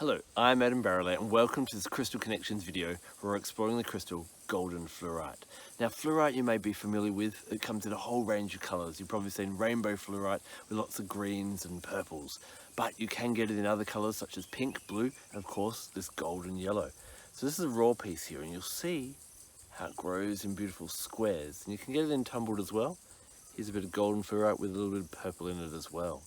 Hello, I'm Adam Barralet and welcome to this Crystal Connections video where we're exploring the crystal Golden Fluorite. Now fluorite you may be familiar with, it comes in a whole range of colours. You've probably seen rainbow fluorite with lots of greens and purples, but you can get it in other colours such as pink, blue, and of course this golden yellow. So this is a raw piece here and you'll see how it grows in beautiful squares, and you can get it in tumbled as well. Here's a bit of golden fluorite with a little bit of purple in it as well.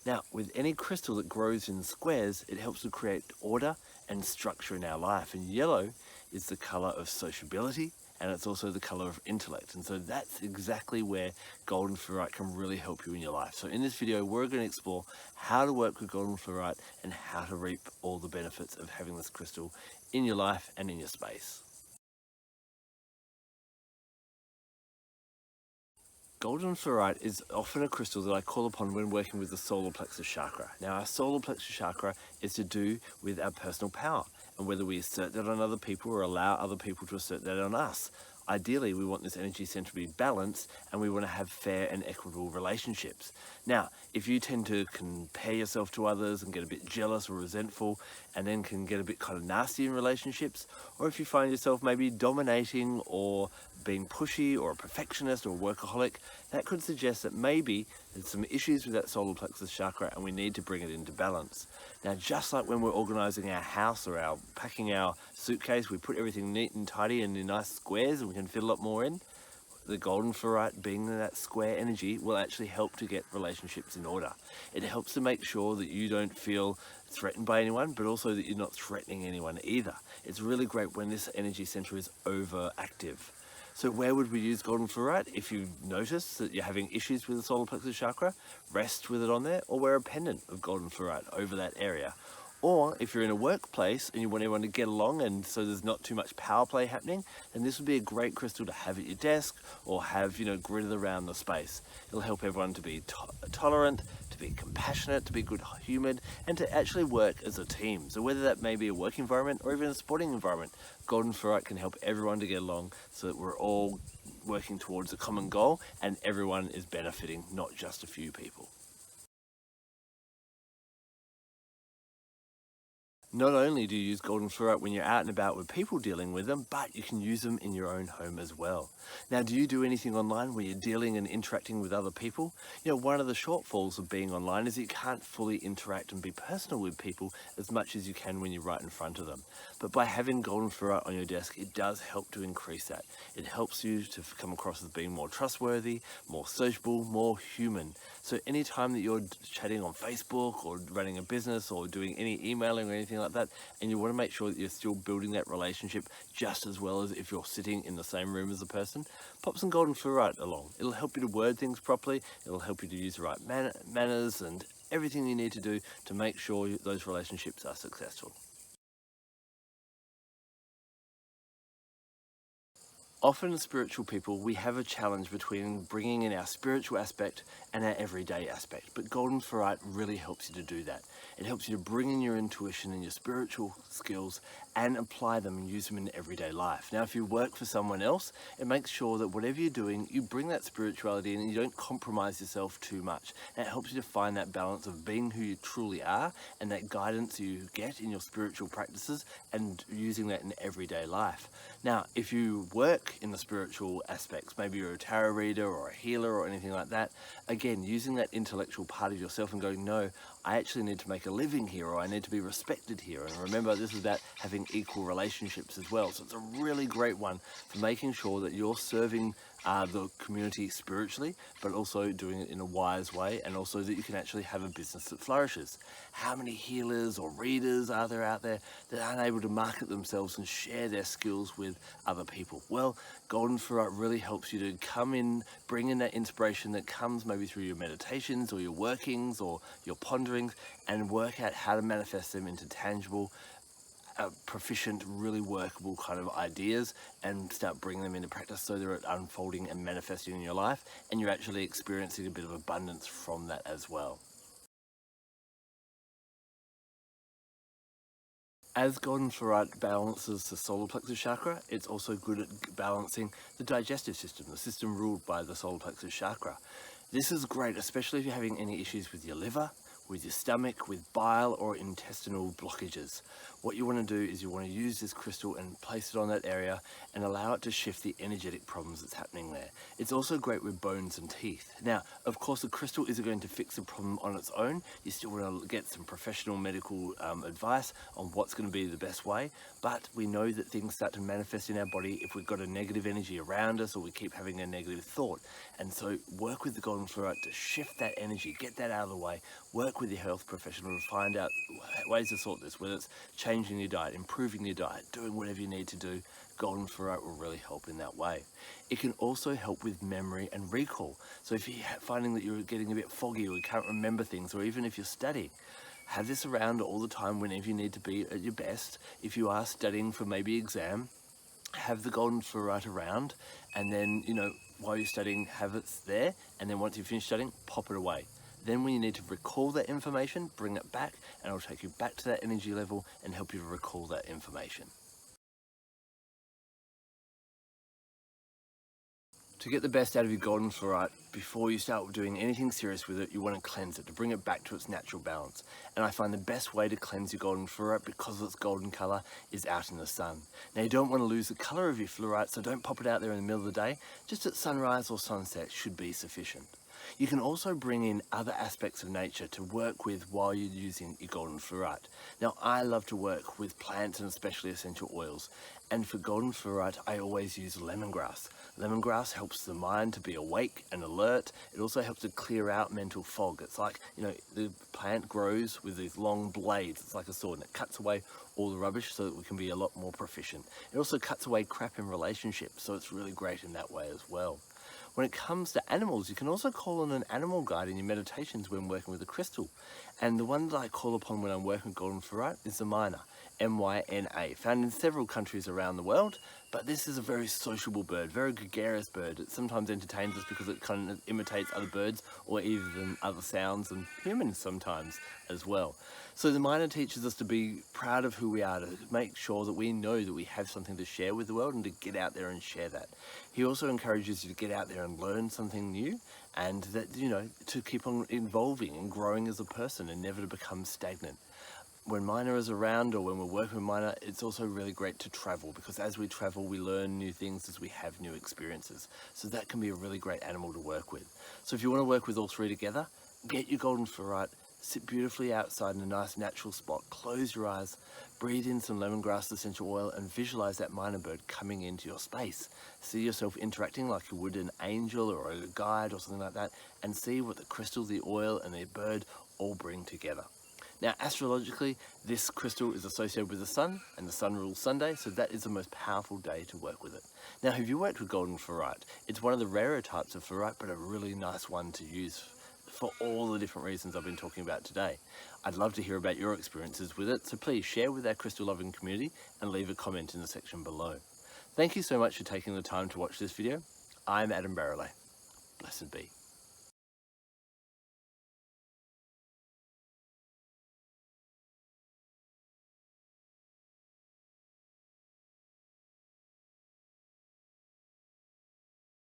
Now, with any crystal that grows in squares, it helps to create order and structure in our life. And yellow is the colour of sociability, and it's also the colour of intellect. And so that's exactly where golden fluorite can really help you in your life. So in this video, we're going to explore how to work with golden fluorite and how to reap all the benefits of having this crystal in your life and in your space. Golden fluorite is often a crystal that I call upon when working with the solar plexus chakra. Now our solar plexus chakra is to do with our personal power and whether we assert that on other people or allow other people to assert that on us. Ideally, we want this energy center to be balanced and we want to have fair and equitable relationships. Now, if you tend to compare yourself to others and get a bit jealous or resentful and then can get a bit kind of nasty in relationships, or if you find yourself maybe dominating or being pushy or a perfectionist or a workaholic, that could suggest that maybe there's some issues with that solar plexus chakra and we need to bring it into balance. Now, just like when we're organizing our house or packing our suitcase, we put everything neat and tidy and in nice squares and we can fit a lot more in. The golden fluorite, being in that square energy, will actually help to get relationships in order. It helps to make sure that you don't feel threatened by anyone, but also that you're not threatening anyone either. It's really great when this energy center is overactive. So where would we use golden fluorite? If you notice that you're having issues with the solar plexus chakra, rest with it on there or wear a pendant of golden fluorite over that area. Or if you're in a workplace and you want everyone to get along and so there's not too much power play happening, then this would be a great crystal to have at your desk or have, gridded around the space. It'll help everyone to be tolerant, to be compassionate, to be good-humoured, and to actually work as a team. So whether that may be a work environment or even a sporting environment, golden fluorite can help everyone to get along so that we're all working towards a common goal and everyone is benefiting, not just a few people. Not only do you use golden fluorite when you're out and about with people dealing with them, but you can use them in your own home as well. Now, do you do anything online where you're dealing and interacting with other people? One of the shortfalls of being online is that you can't fully interact and be personal with people as much as you can when you're right in front of them. But by having golden fluorite on your desk, it does help to increase that. It helps you to come across as being more trustworthy, more sociable, more human. So anytime that you're chatting on Facebook or running a business or doing any emailing or anything like that, and you want to make sure that you're still building that relationship just as well as if you're sitting in the same room as a person, pop some golden fluorite along. It'll help you to word things properly, it'll help you to use the right manners and everything you need to do to make sure those relationships are successful. Often as spiritual people, we have a challenge between bringing in our spiritual aspect and our everyday aspect, but golden fluorite really helps you to do that. It helps you to bring in your intuition and your spiritual skills and apply them and use them in everyday life. Now, if you work for someone else, it makes sure that whatever you're doing, you bring that spirituality in and you don't compromise yourself too much. And it helps you to find that balance of being who you truly are and that guidance you get in your spiritual practices and using that in everyday life. Now, if you work in the spiritual aspects, maybe you're a tarot reader or a healer or anything like that, again, using that intellectual part of yourself and going, no, I actually need to make a living here or I need to be respected here. And remember, this is about having equal relationships as well. So it's a really great one for making sure that you're serving the community spiritually, but also doing it in a wise way, and also that you can actually have a business that flourishes. How many healers or readers are there out there that aren't able to market themselves and share their skills with other people? Well, golden fluorite really helps you to come in, bring in that inspiration that comes maybe through your meditations or your workings or your ponderings, and work out how to manifest them into tangible, proficient, really workable kind of ideas and start bringing them into practice so they're unfolding and manifesting in your life and you're actually experiencing a bit of abundance from that as well. As golden fluorite balances the solar plexus chakra, it's also good at balancing the digestive system, the system ruled by the solar plexus chakra. This is great, especially if you're having any issues with your liver, with your stomach, with bile or intestinal blockages. What you want to do is you want to use this crystal and place it on that area and allow it to shift the energetic problems that's happening there. It's also great with bones and teeth. Now, of course, the crystal isn't going to fix the problem on its own. You still want to get some professional medical advice on what's going to be the best way, but we know that things start to manifest in our body if we've got a negative energy around us or we keep having a negative thought. And so work with the Golden Fluorite to shift that energy, get that out of the way, work with your health professional to find out ways to sort this, whether it's changing your diet, improving your diet, doing whatever you need to do. Golden Fluorite will really help in that way. It can also help with memory and recall. So if you're finding that you're getting a bit foggy or you can't remember things, or even if you're studying, have this around all the time whenever you need to be at your best. If you are studying for maybe exam, have the Golden Fluorite around, and then, you know, while you're studying, have it there, and then once you finish studying, pop it away. Then when you need to recall that information, bring it back, and it'll take you back to that energy level and help you to recall that information. To get the best out of your Golden Fluorite, before you start doing anything serious with it, you want to cleanse it, to bring it back to its natural balance. And I find the best way to cleanse your Golden Fluorite, because of its golden colour, is out in the sun. Now, you don't want to lose the colour of your fluorite, so don't pop it out there in the middle of the day. Just at sunrise or sunset should be sufficient. You can also bring in other aspects of nature to work with while you're using your Golden Fluorite. Now, I love to work with plants and especially essential oils. And for Golden Fluorite, I always use lemongrass. Lemongrass helps the mind to be awake and alert. It also helps to clear out mental fog. It's like, you know, the plant grows with these long blades. It's like a sword, and it cuts away all the rubbish so that we can be a lot more proficient. It also cuts away crap in relationships, so it's really great in that way as well. When it comes to animals, you can also call on an animal guide in your meditations when working with a crystal. And the one that I call upon when I'm working with Golden Fluorite is the myna, M-Y-N-A, found in several countries around the world. But this is a very sociable bird, very gregarious bird. It sometimes entertains us because it kind of imitates other birds or even other sounds and humans sometimes as well. So the myna teaches us to be proud of who we are, to make sure that we know that we have something to share with the world and to get out there and share that. He also encourages you to get out there and learn something new, and that, you know, to keep on evolving and growing as a person and never to become stagnant. When myna is around, or when we're working with myna, it's also really great to travel, because as we travel, we learn new things as we have new experiences. So that can be a really great animal to work with. So if you want to work with all three together, get your Golden Fluorite, sit beautifully outside in a nice natural spot, close your eyes, breathe in some lemongrass essential oil, and visualize that myna bird coming into your space. See yourself interacting like you would an angel or a guide or something like that, and see what the crystal, the oil, and the bird all bring together. Now, astrologically, this crystal is associated with the sun, and the sun rules Sunday, so that is the most powerful day to work with it. Now, have you worked with Golden Fluorite? It's one of the rarer types of fluorite, but a really nice one to use for all the different reasons I've been talking about today. I'd love to hear about your experiences with it, so please share with our crystal loving community and leave a comment in the section below. Thank you so much for taking the time to watch this video. I'm Adam Barralet. Blessed be.